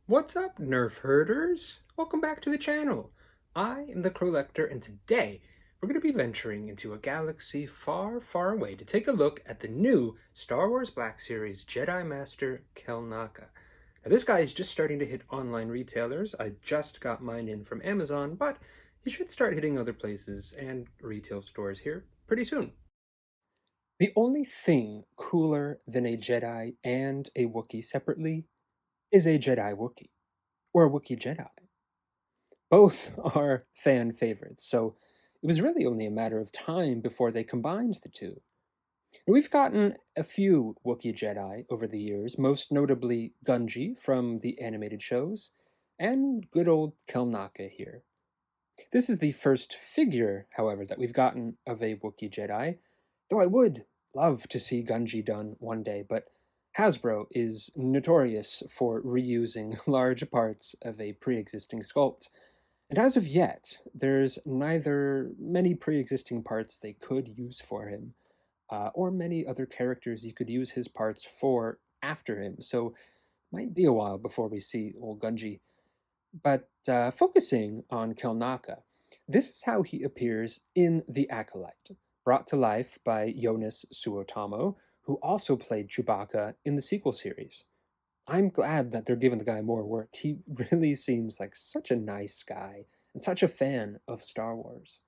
What's up, Nerf herders? Welcome back to the channel. I am the Crowlector, and today we're going to be venturing into a galaxy far, far away to take a look at the new Star Wars Black Series Jedi Master Kelnacca. Now, this guy is just starting to hit online retailers. I just got mine in from Amazon, but he should start hitting other places and retail stores here pretty soon. The only thing cooler than a Jedi and a Wookiee separately is a Jedi Wookiee, or a Wookie Jedi. Both are fan favorites, so it was really only a matter of time before they combined the two. We've gotten a few Wookiee Jedi over the years, most notably Gungi from the animated shows, and good old Kelnacca here. This is the first figure, however, that we've gotten of a Wookiee Jedi, though I would love to see Gungi done one day, but Hasbro is notorious for reusing large parts of a pre-existing sculpt, and as of yet, there's neither many pre-existing parts they could use for him, or many other characters you could use his parts for after him, so might be a while before we see old Gungi. But focusing on Kelnacca, this is how he appears in The Acolyte, brought to life by Jonas Suotamo, who also played Chewbacca in the sequel series. I'm glad that they're giving the guy more work. He really seems like such a nice guy and such a fan of Star Wars.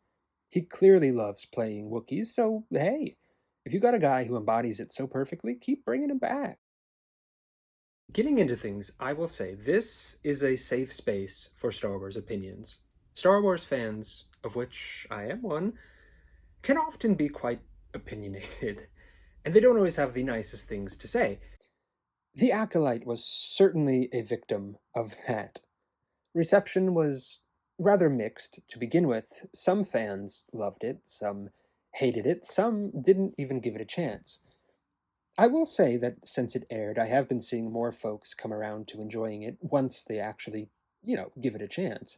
He clearly loves playing Wookiees, so hey, if you got a guy who embodies it so perfectly, keep bringing him back. Getting into things, I will say this is a safe space for Star Wars opinions. Star Wars fans, of which I am one, can often be quite opinionated, and they don't always have the nicest things to say. The Acolyte was certainly a victim of that. Reception was rather mixed to begin with. Some fans loved it, some hated it, some didn't even give it a chance. I will say that since it aired, I have been seeing more folks come around to enjoying it once they actually, give it a chance.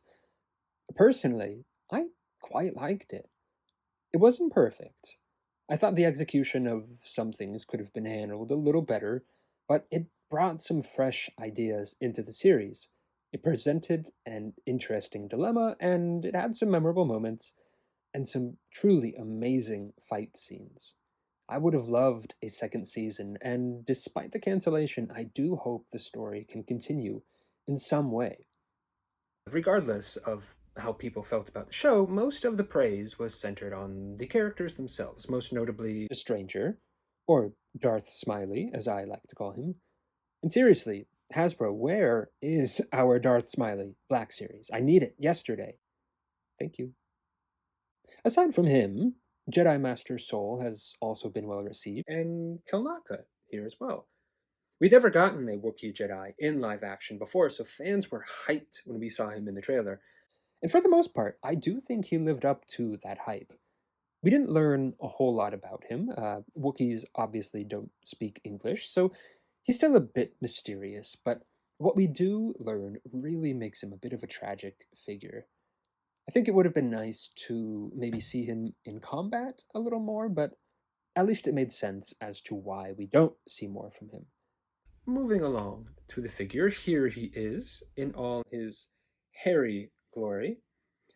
Personally, I quite liked it. It wasn't perfect. I thought the execution of some things could have been handled a little better, but it brought some fresh ideas into the series. It presented an interesting dilemma, and it had some memorable moments and some truly amazing fight scenes. I would have loved a second season, and despite the cancellation, I do hope the story can continue in some way. Regardless of how people felt about the show, most of the praise was centered on the characters themselves, most notably the Stranger, or Darth Smiley, as I like to call him. And seriously, Hasbro, where is our Darth Smiley Black Series? I need it yesterday. Thank you. Aside from him, Jedi Master Soul has also been well received, and Kelnacca here as well. We'd never gotten a Wookiee Jedi in live action before, so fans were hyped when we saw him in the trailer. And for the most part, I do think he lived up to that hype. We didn't learn a whole lot about him. Wookiees obviously don't speak English, so he's still a bit mysterious, but what we do learn really makes him a bit of a tragic figure. I think it would have been nice to maybe see him in combat a little more, but at least it made sense as to why we don't see more from him. Moving along to the figure, here he is in all his hairy glory.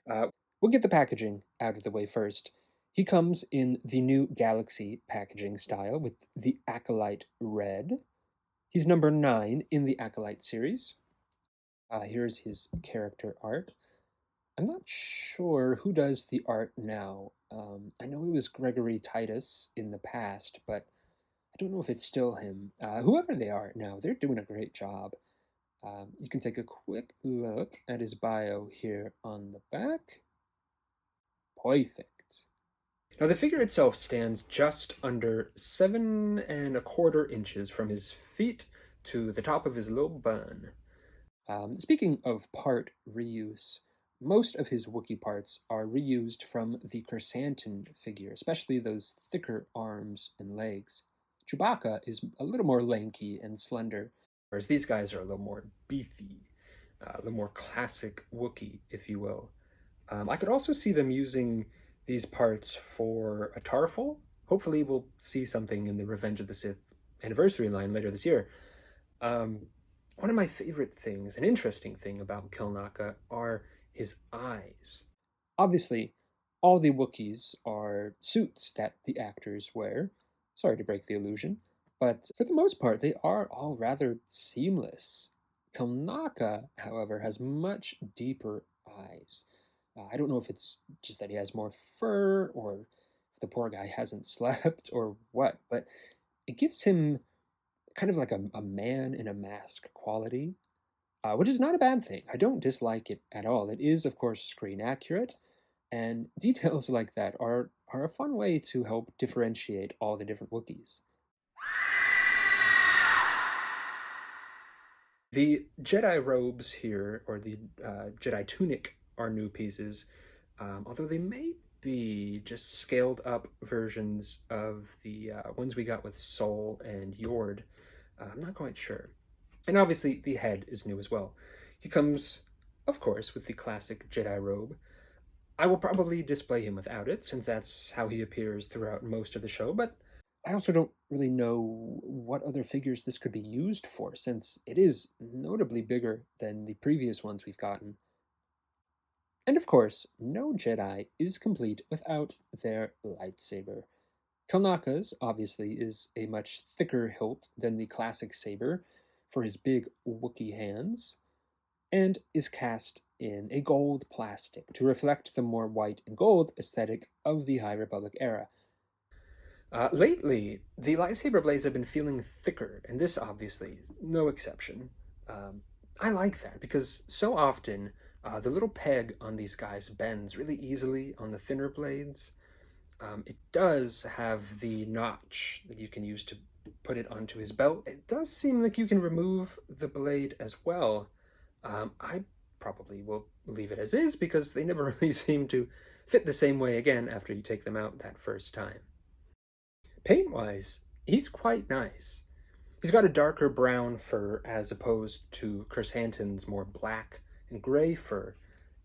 We'll get the packaging out of the way first. He comes in the new Galaxy packaging style with the Acolyte Red. He's number 9 in the Acolyte series. Here's his character art. I'm not sure who does the art now. I know it was Gregory Titus in the past, but I don't know if it's still him. Whoever they are now, they're doing a great job. You can take a quick look at his bio here on the back. Perfect. Now the figure itself stands just under 7¼ inches from his feet to the top of his little bun. Speaking of part reuse, most of his Wookiee parts are reused from the Chrysanthemum figure, especially those thicker arms and legs. Chewbacca is a little more lanky and slender, whereas these guys are a little more beefy, a little more classic Wookiee, if you will. I could also see them using these parts for a Tarful. Hopefully we'll see something in the Revenge of the Sith anniversary line later this year. One of my favorite things, an interesting thing about Kelnacca, are his eyes. Obviously, all the Wookiees are suits that the actors wear. Sorry to break the illusion, but for the most part, they are all rather seamless. Kelnacca, however, has much deeper eyes. I don't know if it's just that he has more fur, or if the poor guy hasn't slept, or what, but it gives him kind of like a man in a mask quality, which is not a bad thing. I don't dislike it at all. It is, of course, screen accurate, and details like that are a fun way to help differentiate all the different Wookiees. The Jedi robes here, or the Jedi tunic, are new pieces, although they may be just scaled up versions of the ones we got with Sol and Yord. I'm not quite sure. And obviously, the head is new as well. He comes, of course, with the classic Jedi robe. I will probably display him without it, since that's how he appears throughout most of the show, but I also don't really know what other figures this could be used for, since it is notably bigger than the previous ones we've gotten. And of course, no Jedi is complete without their lightsaber. Kelnacca's, obviously, is a much thicker hilt than the classic saber for his big Wookiee hands, and is cast in a gold plastic to reflect the more white and gold aesthetic of the High Republic era. Lately, the lightsaber blades have been feeling thicker, and this obviously no exception. I like that because so often the little peg on these guys bends really easily on the thinner blades. It does have the notch that you can use to put it onto his belt. It does seem like you can remove the blade as well. I probably will leave it as is because they never really seem to fit the same way again after you take them out that first time. Paint-wise, he's quite nice. He's got a darker brown fur as opposed to Chrysanthemum's more black and gray fur,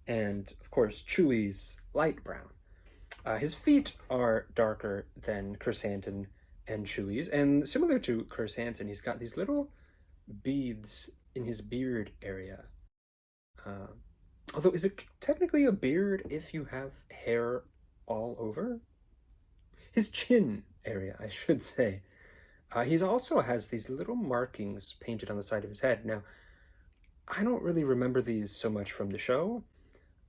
and of course Chewie's light brown. His feet are darker than Chrysanthemum and Chewie's, and similar to Chrysanthemum, he's got these little beads in his beard area. Uh, Although, is it technically a beard if you have hair all over? His chin area, I should say. He also has these little markings painted on the side of his head. Now, I don't really remember these so much from the show.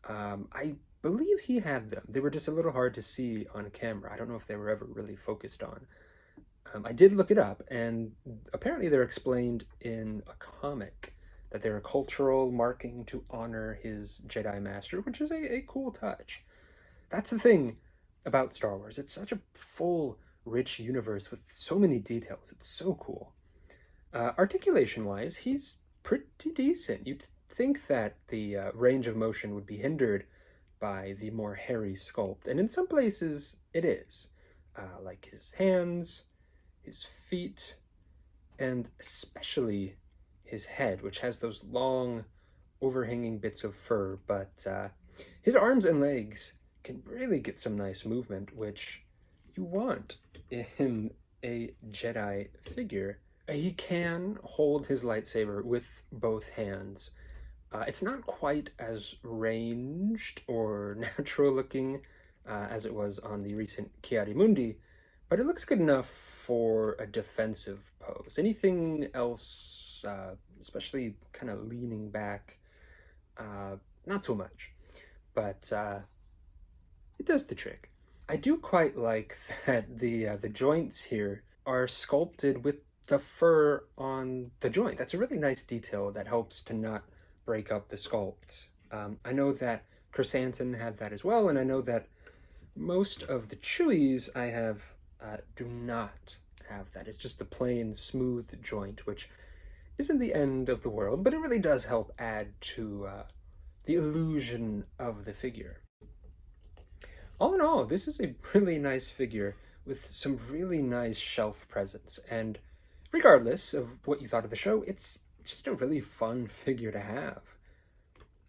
I believe he had them. They were just a little hard to see on camera. I don't know if they were ever really focused on. I did look it up, and apparently they're explained in a comic that they're a cultural marking to honor his Jedi Master, which is a cool touch. That's the thing about Star Wars. It's such a full, rich universe with so many details. It's so cool. Articulation-wise, he's pretty decent. You'd think that the range of motion would be hindered by the more hairy sculpt, and in some places it is. Like his hands, his feet, and especially his head, which has those long, overhanging bits of fur, but his arms and legs can really get some nice movement, which you want in a Jedi figure. He can hold his lightsaber with both hands. It's not quite as ranged or natural looking as it was on the recent Chiari-Mundi, but it looks good enough for a defensive pose. Anything else, especially kind of leaning back, not so much, but it does the trick. I do quite like that the joints here are sculpted with the fur on the joint. That's a really nice detail that helps to not break up the sculpt. I know that Chrysanthemum had that as well, and I know that most of the Chewies I have do not have that. It's just the plain smooth joint, which isn't the end of the world, but it really does help add to the illusion of the figure. All in all, this is a really nice figure with some really nice shelf presence, and regardless of what you thought of the show, it's just a really fun figure to have.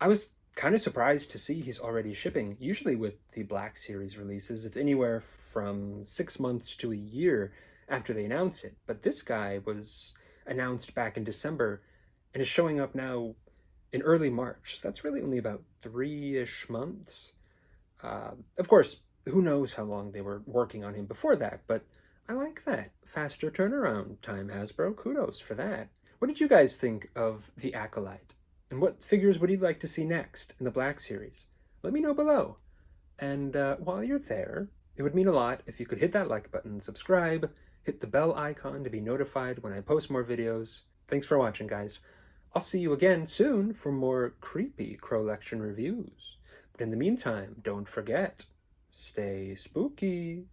I was kind of surprised to see he's already shipping. Usually with the Black Series releases, it's anywhere from 6 months to a year after they announce it, but this guy was announced back in December, and is showing up now in early March. So that's really only about 3-ish months. Of course, who knows how long they were working on him before that, but I like that. Faster turnaround time, Hasbro. Kudos for that. What did you guys think of the Acolyte? And what figures would you like to see next in the Black Series? Let me know below. And while you're there, it would mean a lot if you could hit that like button, subscribe, hit the bell icon to be notified when I post more videos. Thanks for watching, guys. I'll see you again soon for more creepy Crowlection reviews. But in the meantime, don't forget, stay spooky.